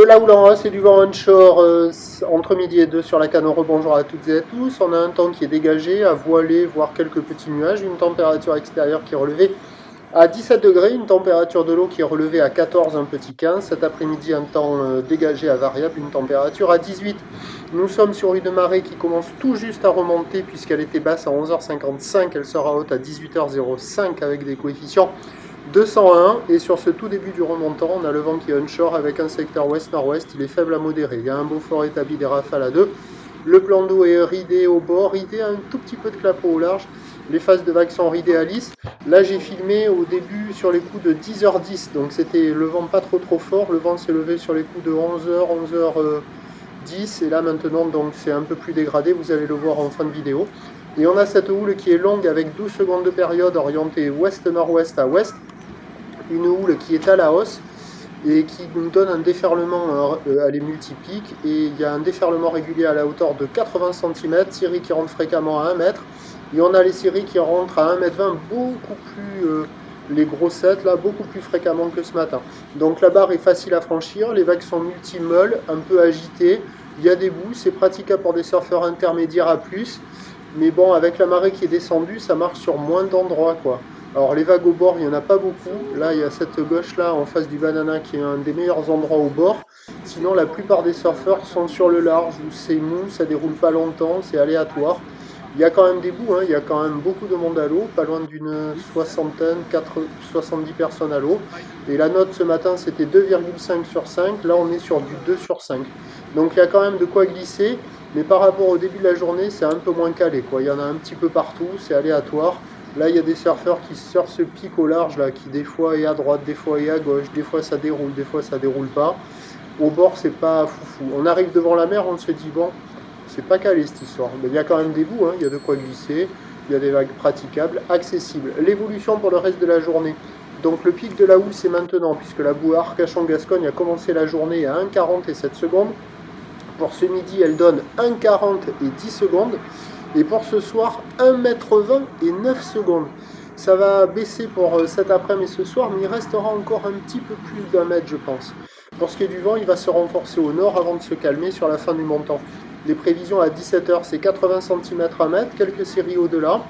la houle en A, c'est du vent onshore entre midi et 2 sur la Canore. Bonjour à toutes et à tous. On a un temps qui est dégagé, à voiler, voire quelques petits nuages. Une température extérieure qui est relevée à 17 degrés. Une température de l'eau qui est relevée à 14, un petit 15. Cet après-midi, un temps dégagé à variable, une température à 18. Nous sommes sur une marée qui commence tout juste à remonter puisqu'elle était basse à 11h55. Elle sera haute à 18h05 avec des coefficients 201, et sur ce tout début du remontant, on a le vent qui est onshore avec un secteur ouest-nord-ouest, il est faible à modéré. Il y a un beau fort établi des rafales à 2. Le plan d'eau est ridé au bord, ridé un tout petit peu de clapot au large. Les faces de vagues sont ridées à lisse. Là, j'ai filmé au début sur les coups de 10h10, donc c'était le vent pas trop fort. Le vent s'est levé sur les coups de 11h, 11h10, et là maintenant, donc c'est un peu plus dégradé. Vous allez le voir en fin de vidéo. Et on a cette houle qui est longue avec 12 secondes de période orientée ouest-nord-ouest à ouest. Une houle qui est à la hausse et qui nous donne un déferlement, elle est multipique, et il y a un déferlement régulier à la hauteur de 80 cm, séries qui rentrent fréquemment à 1 mètre, et on a les séries qui rentrent à 1,20 m, beaucoup plus, les grossettes là, beaucoup plus fréquemment que ce matin. Donc la barre est facile à franchir, les vagues sont multimolles, un peu agitées, il y a des bouts, c'est praticable pour des surfeurs intermédiaires à plus, mais bon, avec la marée qui est descendue, ça marche sur moins d'endroits, quoi. Alors les vagues au bord, il n'y en a pas beaucoup. Là, il y a cette gauche là en face du banana qui est un des meilleurs endroits au bord. Sinon, la plupart des surfeurs sont sur le large où c'est mou, ça déroule pas longtemps, c'est aléatoire. Il y a quand même des bouts, hein. Il y a quand même beaucoup de monde à l'eau, pas loin d'une soixantaine, 70 personnes à l'eau. Et la note ce matin, c'était 2,5 sur 5. Là, on est sur du 2 sur 5. Donc il y a quand même de quoi glisser, mais par rapport au début de la journée, c'est un peu moins calé, quoi. Il y en a un petit peu partout, c'est aléatoire. Là, il y a des surfeurs qui surfent ce pic au large, là, qui des fois est à droite, des fois est à gauche, des fois ça déroule, des fois ça déroule pas. Au bord, c'est pas foufou. On arrive devant la mer, on se dit, bon, c'est pas calé cette histoire. Mais il y a quand même des bouts, hein, il y a de quoi glisser, il y a des vagues praticables, accessibles. L'évolution pour le reste de la journée. Donc le pic de la houle, c'est maintenant, puisque la boue Arcachon-Gascogne a commencé la journée à 1,40 et 7 secondes. Pour ce midi, elle donne 1,40 et 10 secondes. Et pour ce soir, 1,20 m et 9 secondes. Ça va baisser pour cet après-midi et ce soir, mais il restera encore un petit peu plus d'un mètre, je pense. Pour ce qui est du vent, il va se renforcer au nord avant de se calmer sur la fin du montant. Les prévisions à 17h, c'est 80 cm à mètre, quelques séries au-delà.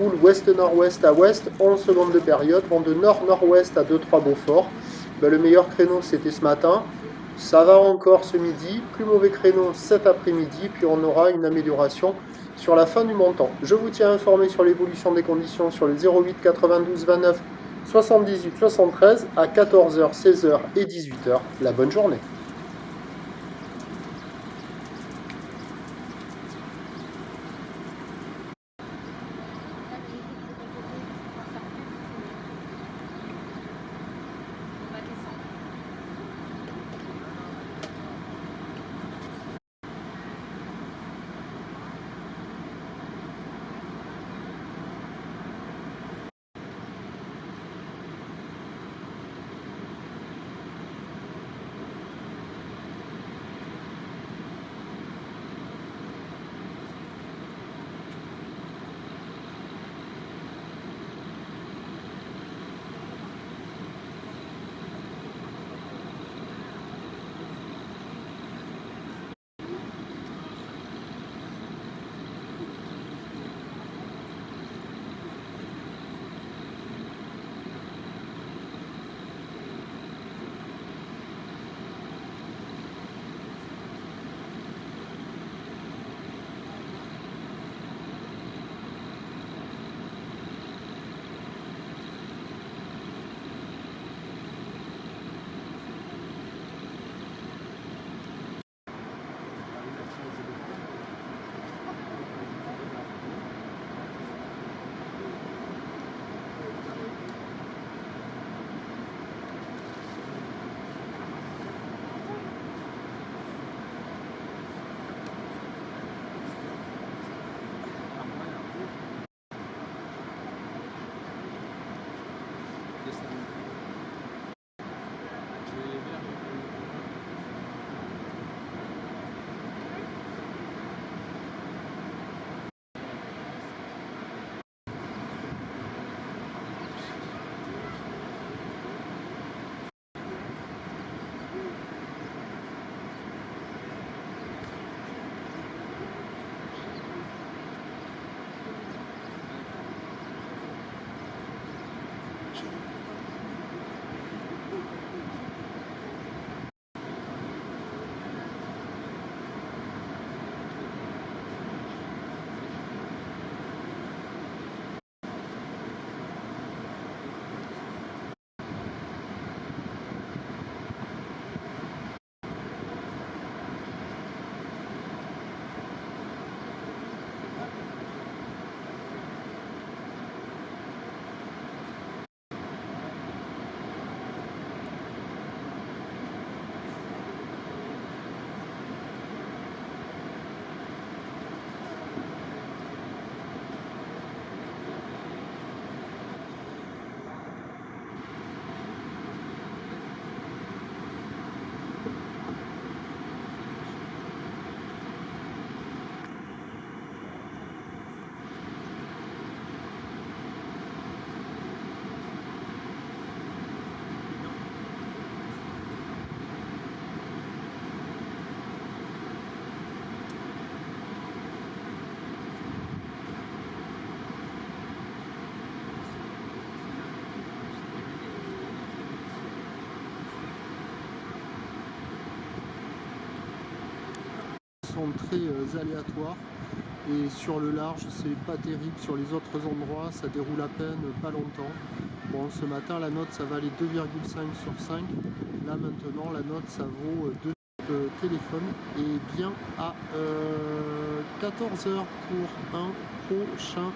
Houle ouest-nord-ouest à ouest, 11 secondes de période. Vent de nord-nord-ouest à 2-3 Beaufort. Le meilleur créneau, c'était ce matin. Ça va encore ce midi, plus mauvais créneau cet après-midi, puis on aura une amélioration sur la fin du montant. Je vous tiens informé sur l'évolution des conditions sur le 08 92 29 78 73 à 14h, 16h et 18h. La bonne journée. sont très aléatoires. Et sur le large, c'est pas terrible. Sur les autres endroits, ça déroule à peine, pas longtemps. Bon, ce matin, la note, ça valait 2,5 sur 5. Là, maintenant, la note, ça vaut 2 téléphone. Et bien à 14 h pour un prochain